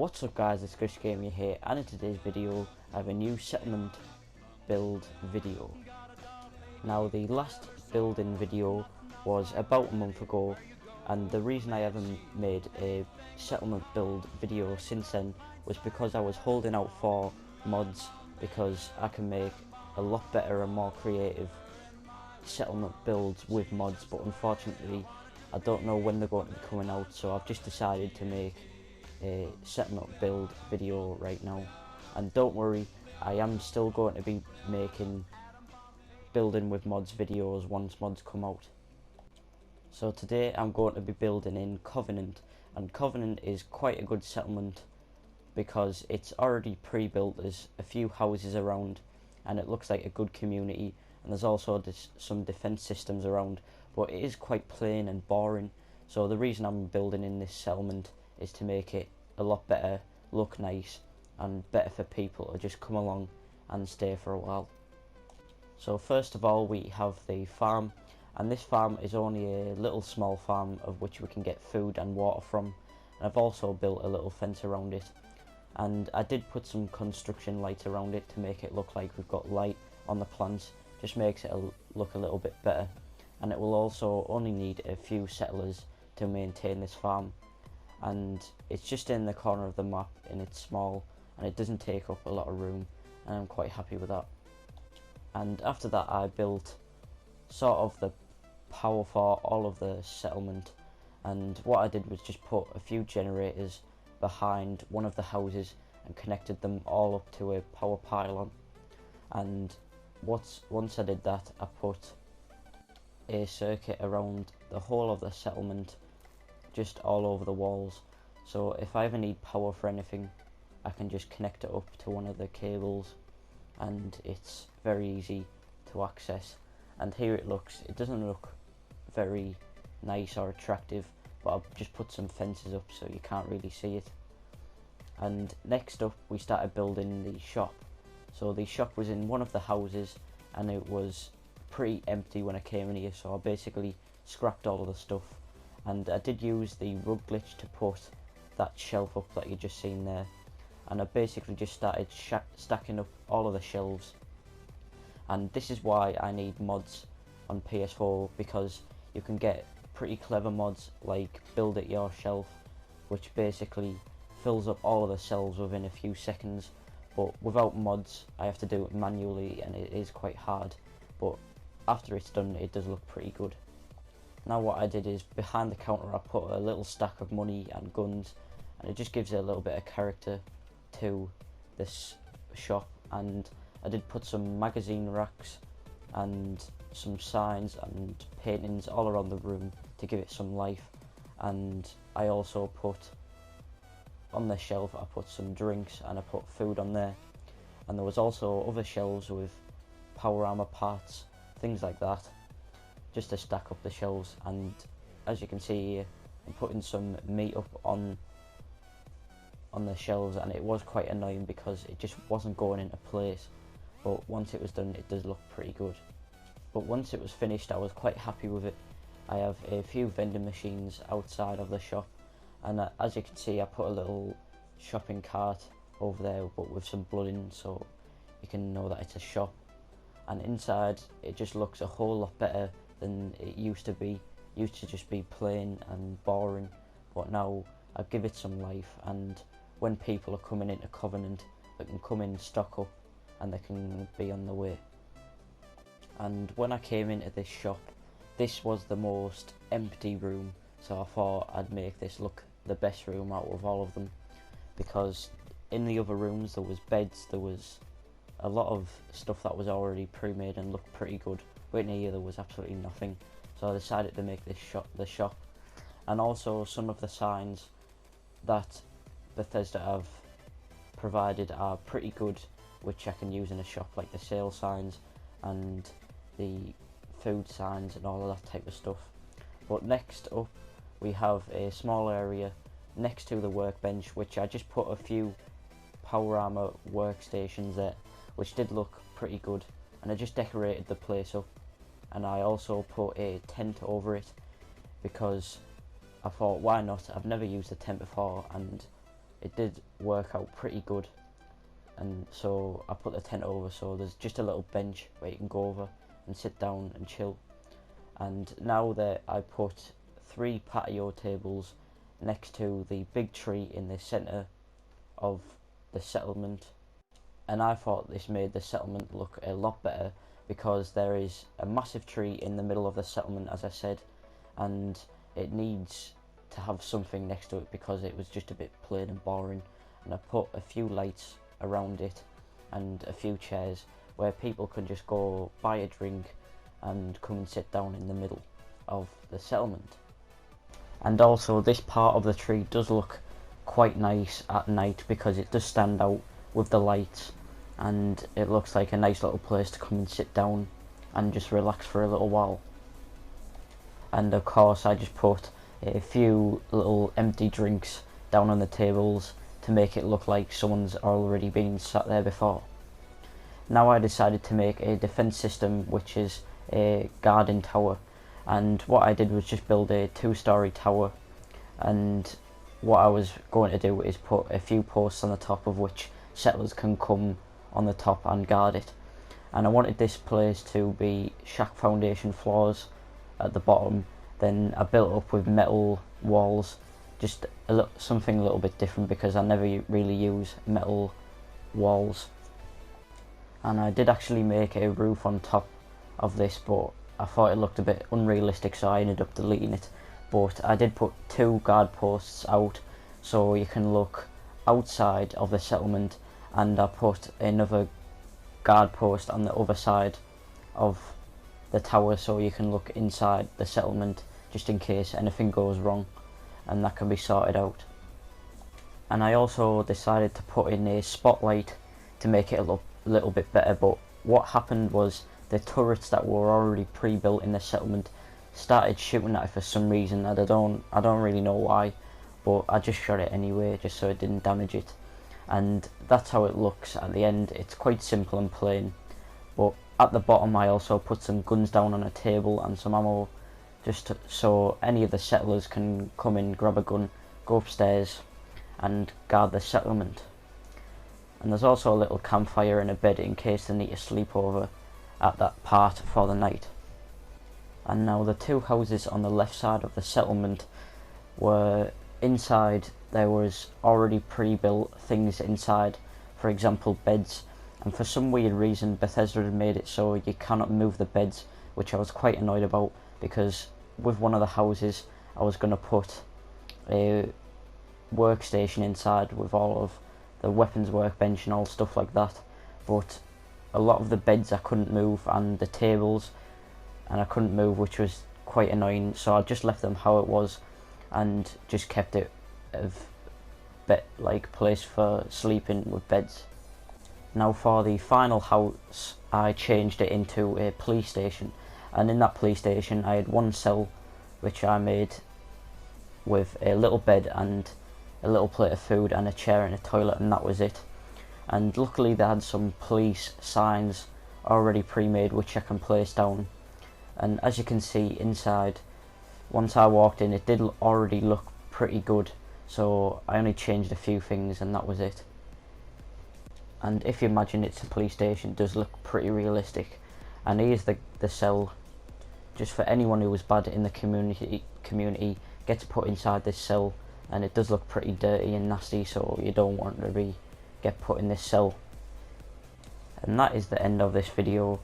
What's up guys, it's Chris Gamer here, and in today's video I have a new settlement build video. Now the last building video was about a month ago, and the reason I haven't made a settlement build video since then was because I was holding out for mods, because I can make a lot better and more creative settlement builds with mods, but unfortunately I don't know when they're going to be coming out, so I've just decided to make a settlement build video right now. And don't worry, I am still going to be making building with mods videos once mods come out. So today I'm going to be building in Covenant, and Covenant is quite a good settlement because it's already pre-built. There's a few houses around and it looks like a good community, and there's also some defense systems around, but it is quite plain and boring. So the reason I'm building in this settlement is to make it a lot better, look nice, and better for people to just come along and stay for a while. So first of all we have the farm, and this farm is only a little small farm of which we can get food and water from, and I've also built a little fence around it, and I did put some construction lights around it to make it look like we've got light on the plants. Just makes it look a little bit better, and it will also only need a few settlers to maintain this farm, and it's just in the corner of the map and it's small and it doesn't take up a lot of room, and I'm quite happy with that. And after that I built sort of the power for all of the settlement, and what I did was just put a few generators behind one of the houses and connected them all up to a power pylon. And once I did that, I put a circuit around the whole of the settlement, just all over the walls, so if I ever need power for anything I can just connect it up to one of the cables, and it's very easy to access. And here it doesn't look very nice or attractive, but I've just put some fences up so you can't really see it. And next up we started building the shop. So the shop was in one of the houses and it was pretty empty when I came in here, so I basically scrapped all of the stuff, and I did use the rug glitch to put that shelf up that you just seen there, and I basically just started stacking up all of the shelves. And this is why I need mods on PS4, because you can get pretty clever mods like build it yourself, which basically fills up all of the shelves within a few seconds, but without mods I have to do it manually and it is quite hard, but after it's done it does look pretty good. Now what I did is behind the counter I put a little stack of money and guns, and it just gives it a little bit of character to this shop. And I did put some magazine racks and some signs and paintings all around the room to give it some life, and I also put on the shelf I put some drinks and I put food on there, and there was also other shelves with power armor parts, things like that, just to stack up the shelves. And as you can see here I'm putting some meat up on the shelves, and it was quite annoying because it just wasn't going into place, but once it was done it does look pretty good. But once it was finished I was quite happy with it. I have a few vending machines outside of the shop, and as you can see I put a little shopping cart over there but with some blood in, so you can know that it's a shop. And inside it just looks a whole lot better than it used to be. It used to just be plain and boring, but now I give it some life, and when people are coming into Covenant they can come in, stock up, and they can be on the way. And when I came into this shop, this was the most empty room, so I thought I'd make this look the best room out of all of them, because in the other rooms there was beds, there was a lot of stuff that was already pre-made and looked pretty good, but in here there was absolutely nothing. So I decided to make this the shop, and also some of the signs that Bethesda have provided are pretty good, which I can use in a shop, like the sale signs and the food signs and all of that type of stuff. But next up we have a small area next to the workbench, which I just put a few power armor workstations there, which did look pretty good, and I just decorated the place up, and I also put a tent over it because I thought why not, I've never used a tent before and it did work out pretty good. And so I put the tent over, so there's just a little bench where you can go over and sit down and chill. And now that I put 3 patio tables next to the big tree in the centre of the settlement, and I thought this made the settlement look a lot better, because there is a massive tree in the middle of the settlement, as I said, and it needs to have something next to it because it was just a bit plain and boring. And I put a few lights around it and a few chairs where people can just go buy a drink and come and sit down in the middle of the settlement. And also, this part of the tree does look quite nice at night because it does stand out with the lights, and it looks like a nice little place to come and sit down and just relax for a little while. And of course, I just put a few little empty drinks down on the tables to make it look like someone's already been sat there before. Now I decided to make a defense system, which is a guarding tower, and what I did was just build a 2-story tower, and what I was going to do is put a few posts on the top of which settlers can come on the top and guard it. And I wanted this place to be shack foundation floors at the bottom, then I built up with metal walls, just something a little bit different because I never really use metal walls. And I did actually make a roof on top of this, but I thought it looked a bit unrealistic, so I ended up deleting it. But I did put 2 guard posts out so you can look outside of the settlement, and I put another guard post on the other side of the tower so you can look inside the settlement just in case anything goes wrong, and that can be sorted out. And I also decided to put in a spotlight to make it look a little bit better, but what happened was the turrets that were already pre-built in the settlement started shooting at it for some reason, and I don't really know why, but I just shot it anyway just so it didn't damage it. And that's how it looks at the end. It's quite simple and plain, but at the bottom I also put some guns down on a table and some ammo, just so any of the settlers can come in, grab a gun, go upstairs and guard the settlement. And there's also a little campfire and a bed in case they need to sleep over at that part for the night. And now the 2 houses on the left side of the settlement were inside. There was already pre-built things inside, for example beds, and for some weird reason Bethesda had made it so you cannot move the beds, which I was quite annoyed about, because with one of the houses I was going to put a workstation inside with all of the weapons workbench and all stuff like that, but a lot of the beds I couldn't move, and the tables and I couldn't move, which was quite annoying, so I just left them how it was and just kept it like place for sleeping with beds. Now for the final house I changed it into a police station, and in that police station I had 1 cell which I made with a little bed and a little plate of food and a chair and a toilet, and that was it. And luckily they had some police signs already pre-made which I can place down, and as you can see inside, once I walked in it did already look pretty good, so I only changed a few things and that was it. And if you imagine it's a police station, it does look pretty realistic. And here's the cell, just for anyone who was bad in the community gets put inside this cell, and it does look pretty dirty and nasty, so you don't want to get put in this cell. And that is the end of this video.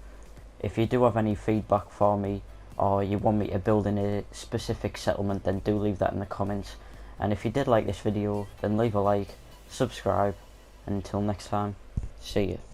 If you do have any feedback for me, or you want me to build in a specific settlement, then do leave that in the comments. And if you did like this video, then leave a like, subscribe, and until next time, see you.